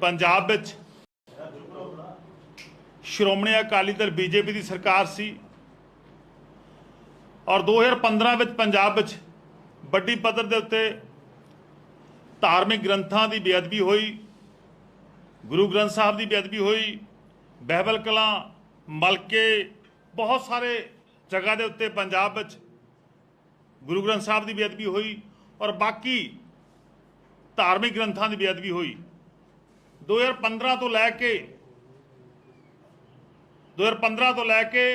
पंजाब विच श्रोमणी Akali Dal BJP की सरकार सी और 2015 विच पंजाब विच वड्डी पद्धर दे उत्ते धार्मिक ग्रंथां की बेअदबी हुई, गुरु ग्रंथ साहब की बेअदबी हुई, बहबल कलां मलके बहुत सारे जगह के उत्ते पंजाब विच गुरु ग्रंथ साहब की बेअदबी हुई और बाकी धार्मिक ग्रंथां की बेअदबी हुई। 2015 तो लैके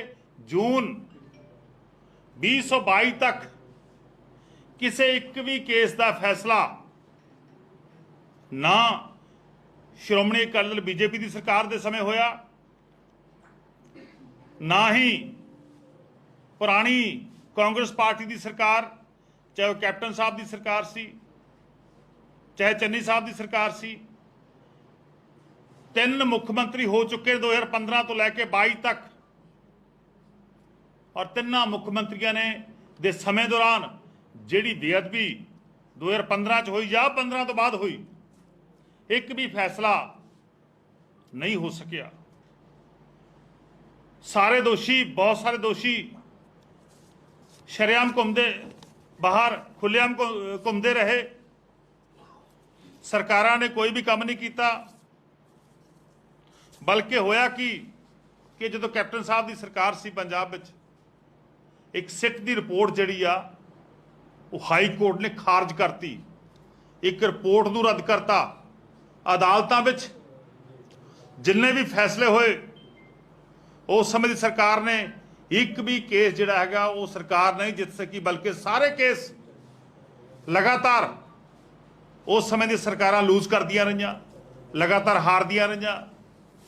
जून 2022 तक किसी एक भी केस का फैसला ना श्रोमणी अकाली दल बीजेपी की सरकार के समय होया, ना ही पुरानी कांग्रेस पार्टी की सरकार, चाहे वह कैप्टन साहब की सरकार सी, चाहे चन्नी साहब की सरकार सी। 3 मुख्यमंत्री हो चुके 2015 तो लैके 22 तक और 3 मुख्यमंत्रियों ने दे समय दौरान जिहड़ी बेअदबी 2015 च हुई या 15 तो बाद हुई, एक भी फैसला नहीं हो सकिया। सारे दोषी, बहुत सारे दोषी शरेआम घूमते बाहर खुलेआम घूमते रहे, सरकारां ने कोई भी काम नहीं किया। बल्कि होया कि जो कैप्टन साहब की सरकार सी पंजाब विच, एक सिट की रिपोर्ट जिहड़ी आ वो हाई कोर्ट ने खारज करती, एक रिपोर्ट नूं रद्द करता। अदालतां विच जिन्ने भी फैसले होए उस समय की सरकार ने एक भी केस जिहड़ा हैगा वो सरकार नहीं जित सकी, बल्कि सारे केस लगातार उस समय की सरकारां लूज करदियां रहियां, लगातार हारदियां रहियां।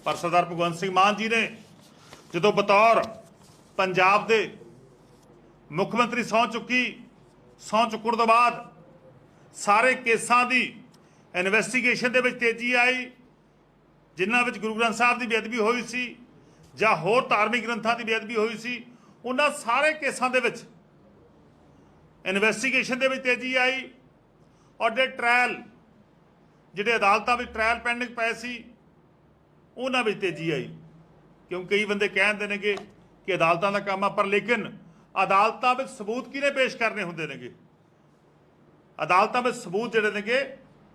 पर सरदार भगवंत सिंह मान जी ने जो बतौर पंजाब के मुख्यमंत्री सौं चुकण तो बाद सारे केसां की इन्वेस्टिगेशन दे विच तेजी आई, जिन्हां विच गुरु ग्रंथ साहब की बेअदबी हुई सी जां होर धार्मिक ग्रंथां की बेअदबी हुई सी, उन्हां सारे केसां दे विच इन्वेस्टिगेशन दे विच तेजी आई और जे ट्रायल जिहड़े अदालतां विच ट्रायल पेंडिंग पए सी उन्हां विच तेजी आई। क्योंकि कई बंदे कहते हैं कि अदालतां दा काम आ, पर लेकिन अदालतां विच सबूत किहने पेश करने हुंदे नेगे? अदालतां विच सबूत जिहड़े नेगे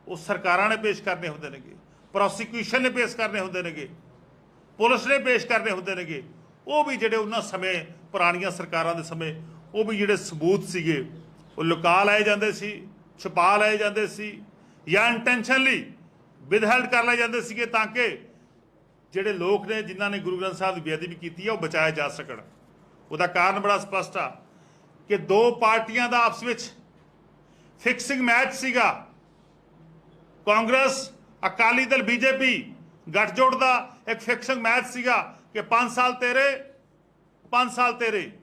वो सरकारां ने पेश करने हुंदे नेगे, प्रोसीक्यूशन ने पेश करने हुंदे नेगे, पुलिस ने पेश करने हुंदे नेगे। वो भी जिहड़े उन्हां समय पुरानियां सरकारां दे समय वो भी जिहड़े सबूत सीगे वो लुका लाए जांदे सी, छुपा लाए जांदे सी या इंटेंशनली विदहेल्ड कर लाए जांदे सीगे ताकि जिहड़े लोग ने जिन्हां ने गुरु ग्रंथ साहब की बेअदबी की है वो बचाए जा सकण। उसका कारण बड़ा स्पष्ट आ कि 2 पार्टियां दा आपस विच फिक्सिंग मैच सीगा। कांग्रेस अकाली दल बीजेपी गठजोड़ का एक फिक्सिंग मैच सीगा कि 5 साल तेरे 5 साल तेरे।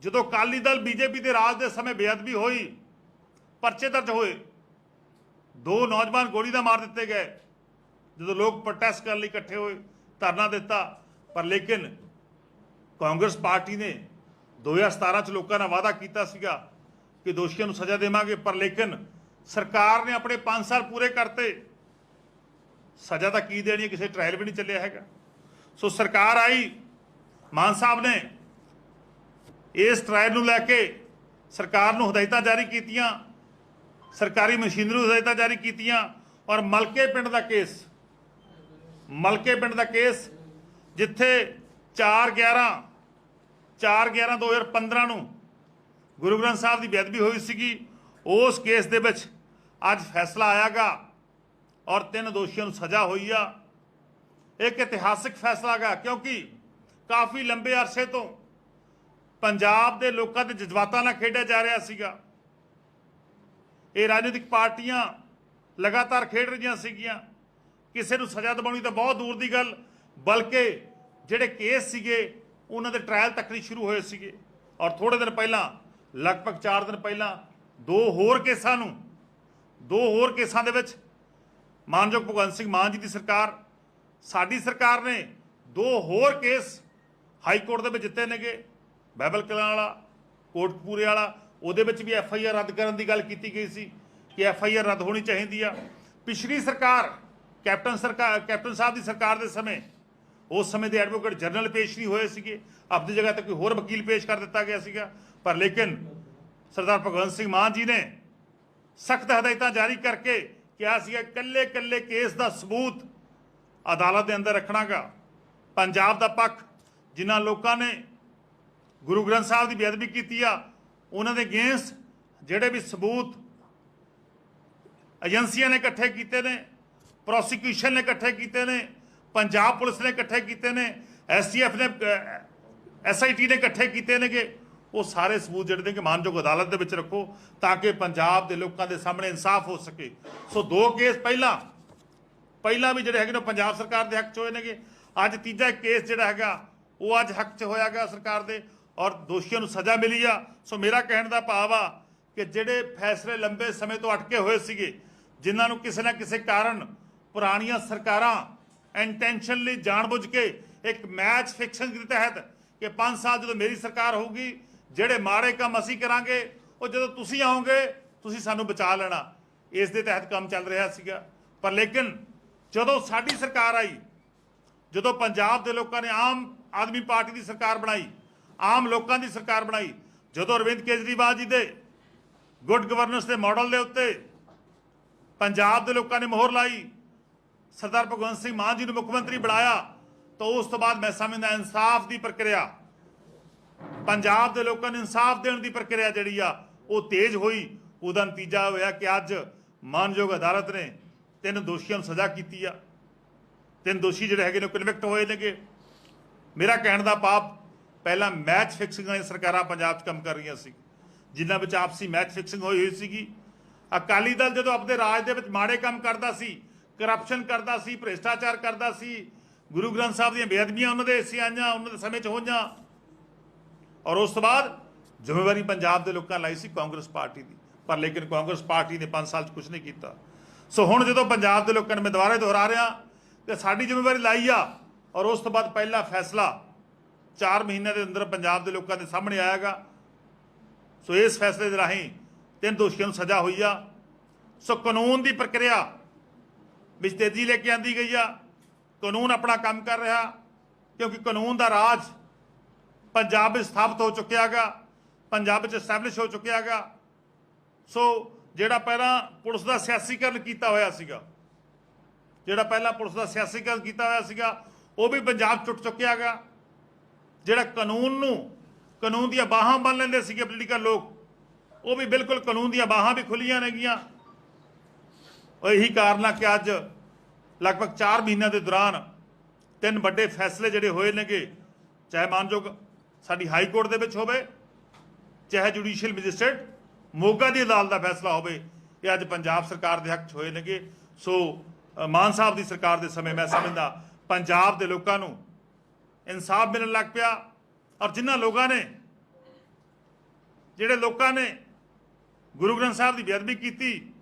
जो अकाली दल बीजेपी के राज के समय बेअदबी हुई, परचे दर्ज होए, 2 नौजवान गोली दा मार दिते गए जो लोग प्रोटेस्ट करने लिए इकट्ठे हुए, धरना दिता। पर लेकिन कांग्रेस पार्टी ने 2017 च लोगों ने वादा किया सीगा कि दोषियों को सज़ा देवांगे, पर लेकिन सरकार ने अपने 5 साल पूरे करते, सज़ा तो की देनी है, किसी ट्रायल भी नहीं चलिया हैगा। सो सरकार आई, मान साहब ने इस ट्रायल को लैके सरकार को हदायतां जारी कीतियां, सरकारी मशीनरी हदायतां जारी कीतियां और मलके पिंड का केस, मलके पिंड का केस जिथे 4/11/2015 ਨੂੰ गुरु ग्रंथ साहब की बेअदबी हुई सी, उस केस दे विच अज फैसला आयागा और 3 दोषियों को सज़ा हुई आ। एक इतिहासिक फैसला गा, क्योंकि काफ़ी लंबे अरसे तो पंजाब के लोगों के जज्बातों नाल खेडिया जा रहा सीगा। ये राजनीतिक पार्टियां लगातार खेड रही सीगियां, किसी को सज़ा दिवाउणी तो बहुत दूर की गल, बल्कि जिहड़े केस सीगे उन्हां दे ट्रायल तक नहीं शुरू होए सीगे। और थोड़े दिन पहला, लगभग 4 दिन पहला 2 होर केसां दे विच मानयोग भगवंत सिंह मान जी की सरकार, साडी सरकार ने 2 होर केस हाई कोर्ट दे विच जिते नेगे। बहबल कलां वाला, कोटकपूरे वाला, उहदे विच भी FIR रद्द करन दी गल कीती गई सी कि FIR रद्द होनी चाहिए। पिछली सरकार ਕੈਪਟਨ ਸਾਹਿਬ ਦੀ ਸਰਕਾਰ ਦੇ ਸਮੇਂ ਉਸ ਸਮੇਂ ਦੇ ਐਡਵੋਕੇਟ ਜਨਰਲ ਪੇਸ਼ ਨਹੀਂ ਹੋਏ ਸੀਗੇ, ਆਪਣੀ ਜਗ੍ਹਾ ਤੇ ਕੋਈ ਹੋਰ ਵਕੀਲ ਪੇਸ਼ ਕਰ ਦਿੱਤਾ ਗਿਆ ਸੀਗਾ। ਪਰ ਲੇਕਿਨ ਸਰਦਾਰ ਭਗਵੰਤ ਸਿੰਘ ਮਾਨ ਜੀ ਨੇ ਸਖਤ ਹਦਾਇਤਾਂ ਜਾਰੀ ਕਰਕੇ ਕਿਹਾ ਸੀਗਾ ਕੱਲੇ ਕੱਲੇ ਕੇਸ ਦਾ ਸਬੂਤ ਅਦਾਲਤ ਦੇ ਅੰਦਰ ਰੱਖਣਾਗਾ। ਪੰਜਾਬ ਦਾ ਪੱਖ ਜਿਨ੍ਹਾਂ ਲੋਕਾਂ ਨੇ ਗੁਰੂ ਗ੍ਰੰਥ ਸਾਹਿਬ ਦੀ ਬੇਅਦਬੀ ਕੀਤੀ ਆ ਉਹਨਾਂ ਦੇ ਅਗੇਂਸਟ ਜਿਹੜੇ ਵੀ ਸਬੂਤ ਏਜੰਸੀਆਂ ਨੇ ਇਕੱਠੇ ਕੀਤੇ ਨੇ, ਪ੍ਰੋਸੀਕਿਊਸ਼ਨ ਨੇ ਇਕੱਠੇ ਕੀਤੇ ਨੇ, ਪੰਜਾਬ ਪੁਲਿਸ ਨੇ ਇਕੱਠੇ ਕੀਤੇ ਨੇ, STF ਨੇ SIT ਨੇ ਇਕੱਠੇ ਕੀਤੇ ਨੇਗੇ, ਉਹ ਸਾਰੇ ਸਬੂਤ ਜਿਹੜੇ ਨੇ ਕਿ ਮਾਨਯੋਗ ਅਦਾਲਤ ਦੇ ਵਿੱਚ ਰੱਖੋ ਤਾਂ ਕਿ ਪੰਜਾਬ ਦੇ ਲੋਕਾਂ ਦੇ ਸਾਹਮਣੇ ਇਨਸਾਫ ਹੋ ਸਕੇ। ਸੋ 2 ਕੇਸ ਪਹਿਲਾਂ ਵੀ ਜਿਹੜੇ ਹੈਗੇ ਨੇ ਪੰਜਾਬ ਸਰਕਾਰ ਦੇ ਹੱਕ 'ਚ ਹੋਏ ਨੇਗੇ। ਅੱਜ ਤੀਜਾ ਕੇਸ ਜਿਹੜਾ ਹੈਗਾ ਉਹ ਅੱਜ ਹੱਕ 'ਚ ਹੋਇਆ ਗਿਆ ਸਰਕਾਰ ਦੇ ਔਰ ਦੋਸ਼ੀਆਂ ਨੂੰ ਸਜ਼ਾ ਮਿਲੀ ਆ। ਸੋ ਮੇਰਾ ਕਹਿਣ ਦਾ ਭਾਵ ਆ ਕਿ ਜਿਹੜੇ ਫੈਸਲੇ ਲੰਬੇ ਸਮੇਂ ਤੋਂ ਅਟਕੇ ਹੋਏ ਸੀਗੇ, ਜਿਨ੍ਹਾਂ ਨੂੰ ਕਿਸੇ ਨਾ ਕਿਸੇ ਕਾਰਨ ਪੁਰਾਣੀਆਂ ਸਰਕਾਰਾਂ ਇੰਟੈਂਸ਼ਨਲੀ ਜਾਣਬੁੱਝ ਕੇ ਇੱਕ ਮੈਚ ਫਿਕਸ਼ਨ ਦੇ ਤਹਿਤ ਕਿ 5 ਸਾਲ ਜਦੋਂ ਮੇਰੀ ਸਰਕਾਰ ਹੋਊਗੀ ਜਿਹੜੇ ਮਾੜੇ ਕੰਮ ਅਸੀਂ ਕਰਾਂਗੇ ਉਹ ਜਦੋਂ ਤੁਸੀਂ ਆਓਗੇ ਤੁਸੀਂ ਸਾਨੂੰ ਬਚਾ ਲੈਣਾ, ਇਸ ਦੇ ਤਹਿਤ ਕੰਮ ਚੱਲ ਰਿਹਾ ਸੀਗਾ। ਪਰ ਲੇਕਿਨ ਜਦੋਂ ਸਾਡੀ ਸਰਕਾਰ ਆਈ, ਜਦੋਂ ਪੰਜਾਬ ਦੇ ਲੋਕਾਂ ਨੇ ਆਮ ਆਦਮੀ ਪਾਰਟੀ ਦੀ ਸਰਕਾਰ ਬਣਾਈ, ਆਮ ਲੋਕਾਂ ਦੀ ਸਰਕਾਰ ਬਣਾਈ, ਜਦੋਂ ਅਰਵਿੰਦ ਕੇਜਰੀਵਾਲ ਜੀ ਦੇ ਗੁੱਡ ਗਵਰਨੈਂਸ ਦੇ ਮਾਡਲ ਦੇ ਉੱਤੇ ਪੰਜਾਬ ਦੇ ਲੋਕਾਂ ਨੇ ਮੋਹਰ ਲਾਈ, ਸਰਦਾਰ ਭਗਵੰਤ ਸਿੰਘ ਮਾਨ ਜੀ ਨੂੰ ਮੁੱਖ ਮੰਤਰੀ ਬਣਾਇਆ, ਤਾਂ ਉਸ ਤੋਂ ਬਾਅਦ ਮੈਂ ਸਮਝਦਾ ਇਨਸਾਫ ਦੀ ਪ੍ਰਕਿਰਿਆ, ਪੰਜਾਬ ਦੇ ਲੋਕਾਂ ਨੂੰ ਇਨਸਾਫ ਦੇਣ ਦੀ ਪ੍ਰਕਿਰਿਆ ਜਿਹੜੀ ਆ ਉਹ ਤੇਜ਼ ਹੋਈ। ਉਹਦਾ ਨਤੀਜਾ ਹੋਇਆ ਕਿ ਅੱਜ ਮਾਨਯੋਗ ਅਦਾਲਤ ਨੇ 3 ਦੋਸ਼ੀਆਂ ਨੂੰ ਸਜ਼ਾ ਕੀਤੀ ਆ। 3 ਦੋਸ਼ੀ ਜਿਹੜੇ ਹੈਗੇ ਨੇ ਕਨਵਿਕਟ ਹੋਏ ਨੇਗੇ। ਮੇਰਾ ਕਹਿਣ ਦਾ ਭਾਵ ਪਹਿਲਾਂ ਮੈਚ ਫਿਕਸਿੰਗ ਦੀਆਂ ਸਰਕਾਰਾਂ ਪੰਜਾਬ 'ਚ ਕੰਮ ਕਰ ਰਹੀਆਂ ਸੀ, ਜਿਨ੍ਹਾਂ ਵਿੱਚ ਆਪਸੀ ਮੈਚ ਫਿਕਸਿੰਗ ਹੋਈ ਸੀਗੀ। ਅਕਾਲੀ ਦਲ ਜਦੋਂ ਆਪਣੇ ਰਾਜ ਦੇ ਵਿੱਚ ਮਾੜੇ ਕੰਮ ਕਰਦਾ ਸੀ, ਕਰਪਸ਼ਨ ਕਰਦਾ ਸੀ, ਭ੍ਰਿਸ਼ਟਾਚਾਰ ਕਰਦਾ ਸੀ, ਗੁਰੂ ਗ੍ਰੰਥ ਸਾਹਿਬ ਦੀਆਂ ਬੇਅਦਬੀਆਂ ਉਹਨਾਂ ਦੇ ਹਿੱਸੇ ਆਈਆਂ, ਉਹਨਾਂ ਦੇ ਸਮੇਂ 'ਚ ਹੋਈਆਂ, ਔਰ ਉਸ ਤੋਂ ਬਾਅਦ ਜ਼ਿੰਮੇਵਾਰੀ ਪੰਜਾਬ ਦੇ ਲੋਕਾਂ ਲਾਈ ਸੀ ਕਾਂਗਰਸ ਪਾਰਟੀ ਦੀ। ਪਰ ਲੇਕਿਨ ਕਾਂਗਰਸ ਪਾਰਟੀ ਨੇ 5 ਸਾਲ 'ਚ ਕੁਝ ਨਹੀਂ ਕੀਤਾ। ਸੋ ਹੁਣ ਜਦੋਂ ਪੰਜਾਬ ਦੇ ਲੋਕਾਂ ਨੇ ਮੈਂ ਦੁਬਾਰਾ ਦੁਹਰਾ ਰਿਹਾ ਕਿ ਸਾਡੀ ਜ਼ਿੰਮੇਵਾਰੀ ਲਾਈ ਆ, ਔਰ ਉਸ ਤੋਂ ਬਾਅਦ ਪਹਿਲਾ ਫੈਸਲਾ 4 ਮਹੀਨਿਆਂ ਦੇ ਅੰਦਰ ਪੰਜਾਬ ਦੇ ਲੋਕਾਂ ਦੇ ਸਾਹਮਣੇ ਆਏਗਾ। ਸੋ ਇਸ ਫੈਸਲੇ ਦੇ ਰਾਹੀਂ 3 ਦੋਸ਼ੀਆਂ ਨੂੰ ਸਜ਼ਾ ਹੋਈ ਆ। ਸੋ ਕਾਨੂੰਨ ਦੀ ਪ੍ਰਕਿਰਿਆ ਵਿੱਚ ਤੇਜ਼ੀ ਲੈ ਕੇ ਆਂਦੀ ਗਈ ਆ। ਕਾਨੂੰਨ ਆਪਣਾ ਕੰਮ ਕਰ ਰਿਹਾ ਕਿਉਂਕਿ ਕਾਨੂੰਨ ਦਾ ਰਾਜ ਪੰਜਾਬ ਵਿੱਚ ਸਥਾਪਿਤ ਹੋ ਚੁੱਕਿਆ ਹੈਗਾ, ਪੰਜਾਬ ਵਿੱਚ ਐਸਟੈਬਲਿਸ਼ ਹੋ ਚੁੱਕਿਆ ਹੈਗਾ। ਸੋ ਜਿਹੜਾ ਪਹਿਲਾਂ ਪੁਲਿਸ ਦਾ ਸਿਆਸੀਕਰਨ ਕੀਤਾ ਹੋਇਆ ਸੀਗਾ, ਜਿਹੜਾ ਪਹਿਲਾਂ ਪੁਲਿਸ ਦਾ ਸਿਆਸੀਕਰਨ ਕੀਤਾ ਹੋਇਆ ਸੀਗਾ ਉਹ ਵੀ ਪੰਜਾਬ ਟੁੱਟ ਚੁੱਕਿਆ ਹੈਗਾ। ਜਿਹੜਾ ਕਾਨੂੰਨ ਦੀਆਂ ਬਾਹਾਂ ਬੰਨ ਲੈਂਦੇ ਸੀਗੇ ਪੋਲੀਟੀਕਲ ਲੋਕ, ਉਹ ਵੀ ਬਿਲਕੁਲ ਕਾਨੂੰਨ ਦੀਆਂ ਬਾਹਾਂ ਵੀ ਖੁੱਲੀਆਂ ਨੇਗੀਆਂ। ਉਹ ਇਹੀ ਕਾਰਨ ਆ ਕਿ ਅੱਜ ਲਗਭਗ 4 ਮਹੀਨਿਆਂ ਦੇ ਦੌਰਾਨ 3 ਵੱਡੇ ਫੈਸਲੇ ਜਿਹੜੇ ਹੋਏ ਨੇਗੇ, ਚਾਹੇ ਮਾਨਯੋਗ ਸਾਡੀ ਹਾਈ ਕੋਰਟ ਦੇ ਵਿੱਚ ਹੋਵੇ, ਚਾਹੇ ਜੁਡੀਸ਼ੀਅਲ ਮੈਜਿਸਟ੍ਰੇਟ ਮੋਗਾ ਦੀ ਅਦਾਲਤ ਦਾ ਫੈਸਲਾ ਹੋਵੇ, ਇਹ ਅੱਜ ਪੰਜਾਬ ਸਰਕਾਰ ਦੇ ਹੱਕ 'ਚ ਹੋਏ ਨੇਗੇ। ਸੋ ਮਾਨ ਸਾਹਿਬ ਦੀ ਸਰਕਾਰ ਦੇ ਸਮੇਂ ਮੈਂ ਸਮਝਦਾ ਪੰਜਾਬ ਦੇ ਲੋਕਾਂ ਨੂੰ ਇਨਸਾਫ ਮਿਲਣ ਲੱਗ ਪਿਆ, ਔਰ ਜਿਨ੍ਹਾਂ ਲੋਕਾਂ ਨੇ ਗੁਰੂ ਗ੍ਰੰਥ ਸਾਹਿਬ ਦੀ ਬੇਅਦਬੀ ਕੀਤੀ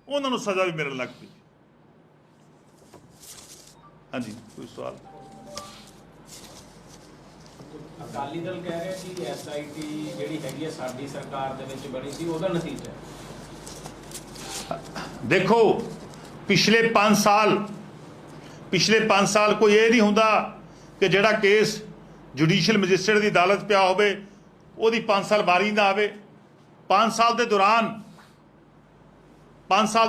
ਉਹਨਾਂ ਨੂੰ ਸਜ਼ਾ ਵੀ ਮਿਲਣ ਲੱਗ ਪਈ। ਹਾਂਜੀ, ਕੋਈ ਸਵਾਲ? ਅਕਾਲੀ ਦਲ ਕਹਿ ਰਿਹਾ ਕਿ SIT ਜਿਹੜੀ ਹੈਗੀ ਹੈ ਸਾਡੀ ਸਰਕਾਰ ਦੇ ਵਿੱਚ ਬਣੀ ਸੀ, ਉਹਦਾ ਨਤੀਜਾ ਦੇਖੋ ਪਿਛਲੇ 5 ਸਾਲ ਕੋਈ ਇਹ ਨਹੀਂ ਹੁੰਦਾ ਕਿ ਜਿਹੜਾ ਕੇਸ ਜੁਡੀਸ਼ੀਅਲ ਮੈਜਿਸਟ੍ਰੇਟ ਦੀ ਅਦਾਲਤ ਪਿਆ ਹੋਵੇ ਉਹਦੀ 5 ਸਾਲ ਵਾਰੀ ਨਾ ਆਵੇ। 5 ਸਾਲ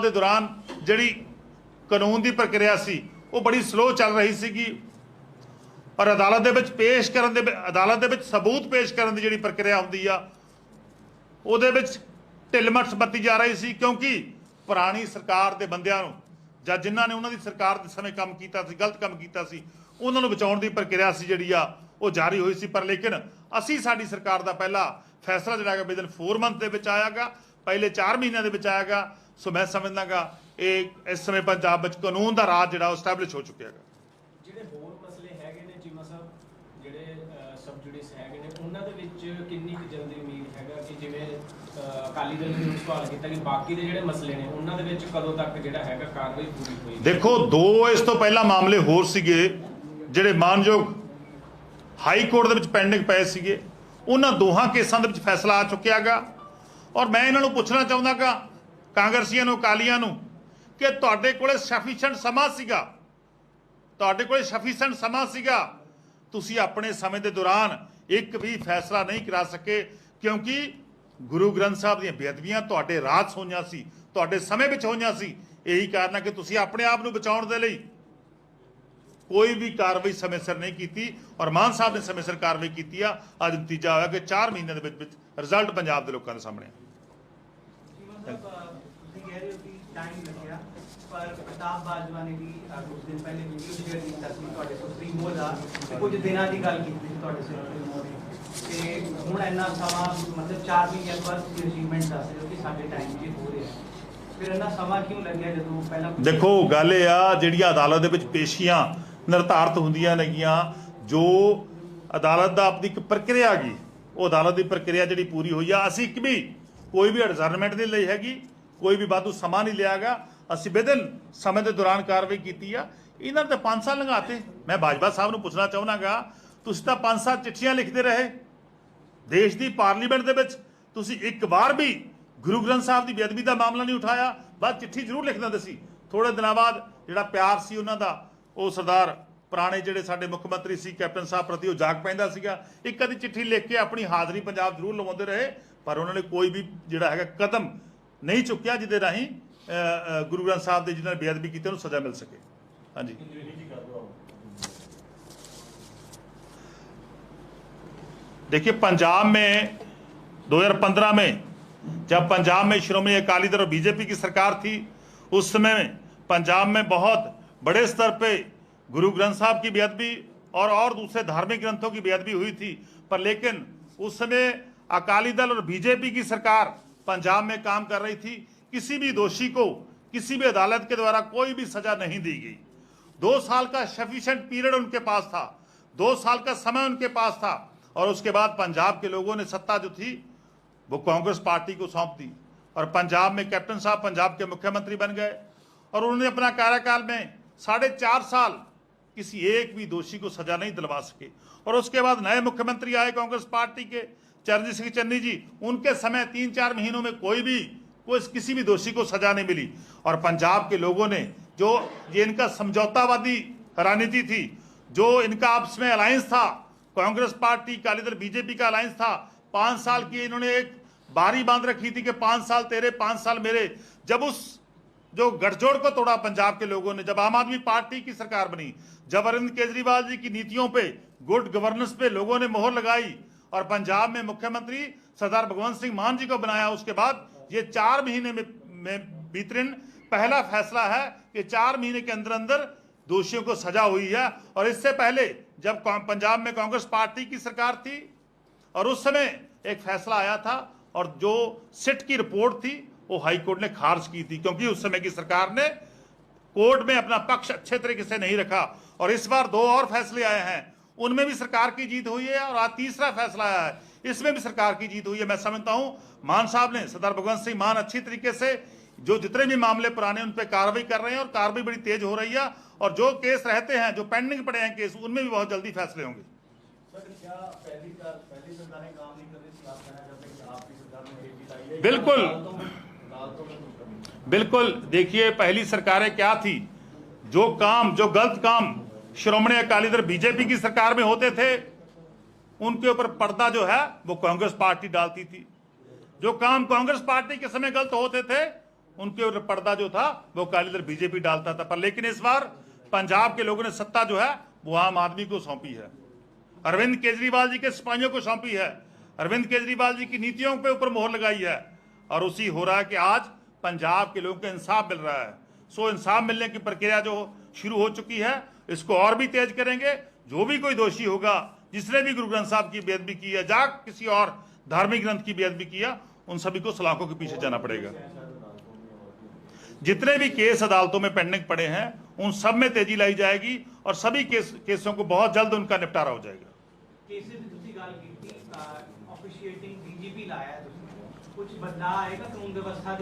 ਦੇ ਦੌਰਾਨ ਜਿਹੜੀ ਕਾਨੂੰਨ ਦੀ ਪ੍ਰਕਿਰਿਆ ਸੀ ਉਹ ਬੜੀ ਸਲੋ ਚੱਲ ਰਹੀ ਸੀਗੀ, ਪਰ ਅਦਾਲਤ ਦੇ ਵਿੱਚ ਸਬੂਤ ਪੇਸ਼ ਕਰਨ ਦੀ ਜਿਹੜੀ ਪ੍ਰਕਿਰਿਆ ਹੁੰਦੀ ਆ ਉਹਦੇ ਵਿੱਚ ਢਿੱਲ-ਮੱਠ ਬੱਤੀ ਜਾ ਰਹੀ ਸੀ, ਕਿਉਂਕਿ ਪੁਰਾਣੀ ਸਰਕਾਰ ਦੇ ਬੰਦਿਆਂ ਨੂੰ ਜਾਂ ਜਿਨ੍ਹਾਂ ਨੇ ਉਹਨਾਂ ਦੀ ਸਰਕਾਰ ਦੇ ਸਮੇਂ ਕੰਮ ਕੀਤਾ ਸੀ, ਗਲਤ ਕੰਮ ਕੀਤਾ ਸੀ, ਉਹਨਾਂ ਨੂੰ ਬਚਾਉਣ ਦੀ ਪ੍ਰਕਿਰਿਆ ਸੀ ਜਿਹੜੀ ਆ ਉਹ ਜਾਰੀ ਹੋਈ ਸੀ। ਪਰ ਲੇਕਿਨ ਸਾਡੀ ਸਰਕਾਰ ਦਾ ਪਹਿਲਾ ਫੈਸਲਾ ਜਿਹੜਾ ਹੈਗਾ ਵਿਦਨ 4 ਮੰਥ ਦੇ ਵਿੱਚ ਆਇਆਗਾ, ਪਹਿਲੇ 4 ਮਹੀਨਿਆਂ ਦੇ ਵਿੱਚ ਆਇਆਗਾ। ਸੋ ਮੈਂ ਸਮਝਦਾਗਾ ਇਹ ਇਸ ਸਮੇਂ ਪੰਜਾਬ ਵਿੱਚ ਕਾਨੂੰਨ ਦਾ ਰਾਜ ਜਿਹੜਾ ਉਹ ਸਟੈਬਲਿਸ਼ ਹੋ ਚੁੱਕਿਆ ਹੈਗਾ। ਜਿਹੜੇ ਹੋਰ ਮਸਲੇ ਹੈਗੇ ਨੇ ਚੀਮਾ ਸਾਹਿਬ, ਜਿਹੜੇ ਸਬ ਜੁਡਿਸ ਹੈਗੇ ਨੇ, ਉਹਨਾਂ ਦੇ ਵਿੱਚ ਕਿੰਨੀ ਕੁ ਜਲਦੀ ਉਮੀਦ ਹੈਗਾ ਕਿ ਜਿਵੇਂ ਅਕਾਲੀ ਦਲ ਨੇ ਸਵਾਲ ਕੀਤਾ ਕਿ ਬਾਕੀ ਦੇ ਜਿਹੜੇ ਮਸਲੇ ਨੇ ਉਹਨਾਂ ਦੇ ਵਿੱਚ ਕਦੋਂ ਤੱਕ ਜਿਹੜਾ ਹੈਗਾ ਕਾਰਵਾਈ ਪੂਰੀ ਹੋਈ? ਦੇਖੋ 2 ਇਸ ਤੋਂ ਪਹਿਲਾਂ ਮਾਮਲੇ ਹੋਰ ਸੀਗੇ ਜਿਹੜੇ ਮਾਨਯੋਗ ਹਾਈ ਕੋਰਟ ਦੇ ਵਿੱਚ ਪੈਂਡਿੰਗ ਪਏ ਸੀਗੇ, ਉਹਨਾਂ ਦੋਹਾਂ ਕੇਸਾਂ ਦੇ ਵਿੱਚ ਫੈਸਲਾ ਆ ਚੁੱਕਿਆ ਹੈਗਾ। ਔਰ ਮੈਂ ਇਹਨਾਂ ਨੂੰ ਪੁੱਛਣਾ ਚਾਹੁੰਦਾ ਗਾ, ਕਾਂਗਰਸੀਆਂ ਨੂੰ, ਅਕਾਲੀਆਂ ਨੂੰ, ਕਿ ਤੁਹਾਡੇ ਕੋਲੇ ਸਫੀਸ਼ੀਐਂਟ ਸਮਾਂ ਸੀਗਾ, ਤੁਹਾਡੇ ਕੋਲੇ ਸਫੀਸ਼ੀਐਂਟ ਸਮਾਂ ਸੀਗਾ, ਤੁਸੀਂ ਆਪਣੇ ਸਮੇਂ ਦੇ ਦੌਰਾਨ ਇੱਕ ਵੀ ਫੈਸਲਾ ਨਹੀਂ ਕਰਾ ਸਕੇ, ਕਿਉਂਕਿ ਗੁਰੂ ਗ੍ਰੰਥ ਸਾਹਿਬ ਦੀਆਂ ਬੇਅਦਬੀਆਂ ਤੁਹਾਡੇ ਰਾਜ 'ਚ ਹੋਈਆਂ ਸੀ, ਤੁਹਾਡੇ ਸਮੇਂ ਵਿੱਚ ਹੋਈਆਂ ਸੀ। ਇਹੀ ਕਾਰਨ ਹੈ ਕਿ ਤੁਸੀਂ ਆਪਣੇ ਆਪ ਨੂੰ ਬਚਾਉਣ ਦੇ ਲਈ ਕੋਈ ਵੀ ਕਾਰਵਾਈ ਸਮੇਂ ਸਿਰ ਨਹੀਂ ਕੀਤੀ, ਔਰ ਮਾਨ ਸਾਹਿਬ ਨੇ ਸਮੇਂ ਸਿਰ ਕਾਰਵਾਈ ਕੀਤੀ ਆ। ਅੱਜ ਨਤੀਜਾ ਹੋਇਆ ਕਿ 4 ਮਹੀਨਿਆਂ ਦੇ ਵਿੱਚ ਰਿਜ਼ਲਟ ਪੰਜਾਬ ਦੇ ਲੋਕਾਂ ਦੇ ਸਾਹਮਣੇ ਆ। टाइम लग्या पर प्रताप बाजवा ने भी कुछ दिन पहले वीडियो शेयर किया ਤੁਹਾਡੇ ਸੁਪਰੀਮੋ ਦਾ ਕੁਝ ਦਿਨਾਂ ਦੀ ਗੱਲ ਕੀਤੀ ਸੀ ਤੁਹਾਡੇ ਸੁਪਰੀਮੋ ਨੇ ਤੇ ਹੁਣ ਇੰਨਾ ਸਮਾਂ ਮਤਲਬ 4 ਮਹੀਨਿਆਂ ਬਾਅਦ ਦੀ ਅਚੀਵਮੈਂਟ ਦੱਸ ਰਹੇ ਹੋ ਕਿ ਸਾਡੇ ਟਾਈਮ 'ਚ ਹੋ ਰਿਹਾ, ਫਿਰ ਇੰਨਾ ਸਮਾਂ ਕਿਉਂ ਲੱਗਿਆ ਜਦੋਂ ਪਹਿਲਾਂ? ਦੇਖੋ ਗੱਲ ਇਹ ਆ, ਜਿਹੜੀਆਂ ਅਦਾਲਤ ਦੇ ਵਿੱਚ ਪੇਸ਼ੀਆਂ ਨਿਰਧਾਰਤ ਹੁੰਦੀਆਂ ਨੇਗੀਆਂ, ਜੋ ਅਦਾਲਤ ਦਾ ਆਪਣੀ ਇੱਕ ਪ੍ਰਕਿਰਿਆ ਹੈਗੀ, ਉਹ ਅਦਾਲਤ ਦੀ ਪ੍ਰਕਿਰਿਆ ਜਿਹੜੀ ਪੂਰੀ ਹੋਈ ਆ। ਅਸੀਂ ਇੱਕ ਵੀ ਕੋਈ ਵੀ ਐਡਜਰਨਮੈਂਟ ਨਹੀਂ ਲਈ ਹੈਗੀ, ਕੋਈ ਵੀ ਵਾਧੂ ਸਮਾਂ ਨਹੀਂ ਲਿਆ ਗਾ। ਅਸੀਂ ਵਿਦਿਨ ਸਮੇਂ ਦੇ ਦੌਰਾਨ ਕਾਰਵਾਈ ਕੀਤੀ ਆ। ਇਹਨਾਂ ਨੇ 5 ਸਾਲ ਲੰਘਾਤੇ। ਮੈਂ ਬਾਜਵਾ ਸਾਹਿਬ ਨੂੰ ਪੁੱਛਣਾ ਚਾਹੁੰਦਾਗਾ, ਤੁਸੀਂ ਤਾਂ 5 ਸਾਲ ਚਿੱਠੀਆਂ ਲਿਖਦੇ ਰਹੇ ਦੇਸ਼ ਦੀ ਪਾਰਲੀਮੈਂਟ ਦੇ ਵਿੱਚ, ਤੁਸੀਂ ਇੱਕ ਵਾਰ ਵੀ ਗੁਰੂ ਗ੍ਰੰਥ ਸਾਹਿਬ ਦੀ ਬੇਅਦਬੀ ਦਾ ਮਾਮਲਾ ਨਹੀਂ ਉਠਾਇਆ। ਬਸ ਚਿੱਠੀ ਜ਼ਰੂਰ ਲਿਖ ਦਿੰਦੇ ਸੀ। ਥੋੜੇ ਦਿਨਾਂ ਬਾਅਦ ਜਿਹੜਾ ਪਿਆਰ ਸੀ ਉਹਨਾਂ ਦਾ, ਉਹ ਸਰਦਾਰ ਪੁਰਾਣੇ ਜਿਹੜੇ ਸਾਡੇ ਮੁੱਖ ਮੰਤਰੀ ਸੀ ਕੈਪਟਨ ਸਾਹਿਬ ਪ੍ਰਤੀ, ਉਹ ਜਾਗ ਪੈਂਦਾ ਸੀਗਾ। ਇੱਕ ਅੱਧੀ ਚਿੱਠੀ ਲਿਖ ਕੇ ਆਪਣੀ ਹਾਜ਼ਰੀ ਪੰਜਾਬ ਜ਼ਰੂਰ ਲਵਾਉਂਦੇ ਰਹੇ, ਪਰ ਉਹਨਾਂ ਨੇ ਕੋਈ ਵੀ ਜਿਹੜਾ ਹੈਗਾ ਕਦਮ ਨਹੀਂ ਚੁੱਕਿਆ ਜਿਹਦੇ ਰਾਹੀਂ ਗੁਰੂ ਗ੍ਰੰਥ ਸਾਹਿਬ ਦੇ ਜਿਹਨਾਂ ਨੇ ਬੇਅਦਬੀ ਕੀਤੀ ਉਹਨੂੰ ਸਜ਼ਾ ਮਿਲ सके। हाँ जी, देखिए पंजाब में 2015 में जब पंजाब में श्रोमणी अकाली दल और बीजेपी की सरकार थी, उस समय पंजाब में बहुत बड़े स्तर पे गुरु ग्रंथ साहब की बेअदबी और दूसरे धार्मिक ग्रंथों की बेअदबी हुई थी। पर लेकिन उस समय अकाली दल और बीजेपी की सरकार पंजाब में काम कर रही थी। किसी भी दोषी को किसी भी अदालत के द्वारा कोई भी सजा नहीं दी गई। 2 साल का सफिशिएंट पीरियड उनके पास था, 2 साल का समय उनके पास था। और उसके बाद पंजाब के लोगों ने सत्ता जो थी वो कांग्रेस पार्टी को सौंप दी, और पंजाब में कैप्टन साहब पंजाब के मुख्यमंत्री बन गए, और उन्होंने अपना कार्यकाल में 4.5 साल किसी एक भी दोषी को सजा नहीं दिलवा सके। और उसके बाद नए मुख्यमंत्री आए कांग्रेस पार्टी के, चरणजीत सिंह चन्नी जी, उनके समय 3-4 महीनों में कोई किसी भी दोषी को सजा नहीं मिली। और पंजाब के लोगों ने जो ये इनका समझौतावादी रणनीति थी, जो इनका आपस में अलायंस था, कांग्रेस पार्टी अकाली दल बीजेपी का अलायंस था, 5 साल की इन्होंने एक बारी बांध रखी थी कि 5 साल तेरे 5 साल मेरे। जब उस जो गठजोड़ को तोड़ा पंजाब के लोगों ने, जब आम आदमी पार्टी की सरकार बनी, जब अरविंद केजरीवाल जी की नीतियों पे, गुड गवर्नेंस पे लोगों ने मोहर लगाई और पंजाब में मुख्यमंत्री सरदार भगवंत सिंह मान जी को बनाया, उसके बाद ये 4 महीने में भीतरीन पहला फैसला है कि 4 महीने के अंदर अंदर दोषियों को सजा हुई है। और इससे पहले जब पंजाब में कांग्रेस पार्टी की सरकार थी, और उस समय एक फैसला आया था, और जो सिट की रिपोर्ट थी वो हाई कोर्ट ने खारिज की थी, क्योंकि उस समय की सरकार ने कोर्ट में अपना पक्ष अच्छे तरीके से नहीं रखा। और इस बार 2 और फैसले आए हैं, उनमें भी सरकार की जीत हुई है, और आज तीसरा फैसला आया है, इसमें भी सरकार की जीत हुई है। मैं समझता हूं मान साहब ने, सरदार भगवंत सिंह मान अच्छी तरीके से जो जितने भी मामले पुराने उन पर कार्रवाई कर रहे हैं, और कार्रवाई बड़ी तेज हो रही है। और जो केस रहते हैं, जो पेंडिंग पड़े हैं केस, उनमें भी बहुत जल्दी फैसले होंगे। बिल्कुल बिल्कुल, देखिए पहली सरकारें क्या थी, जो गलत काम श्रोमणी अकाली दल बीजेपी की सरकार में होते थे, उनके ऊपर पर्दा जो है वो कांग्रेस पार्टी डालती थी। जो काम कांग्रेस पार्टी के समय गलत होते थे, उनके ऊपर पर्दा जो था वो अकाली दल बीजेपी डालता था। पर लेकिन इस बार पंजाब के लोगों ने सत्ता जो है वो आम आदमी को सौंपी है, अरविंद केजरीवाल जी के सिपाहियों को सौंपी है, अरविंद केजरीवाल जी की नीतियों पे ऊपर मोहर लगाई है। और उसी हो रहा है कि आज पंजाब के लोगों को इंसाफ मिल रहा है। सो इंसाफ मिलने की प्रक्रिया जो शुरू हो चुकी है, इसको और भी तेज करेंगे। जो भी कोई दोषी होगा, जिसने भी गुरु ग्रंथ साहब की बेअदबी की है, या किसी और धार्मिक ग्रंथ की बेअदबी किया, उन सभी को सलाखों के पीछे जाना पड़ेगा। जितने भी केस अदालतों में पेंडिंग पड़े हैं, उन सब में तेजी लाई जाएगी, और सभी केसों को बहुत जल्द उनका निपटारा हो जाएगा। कुछ बदलाव आएगा कानून व्यवस्था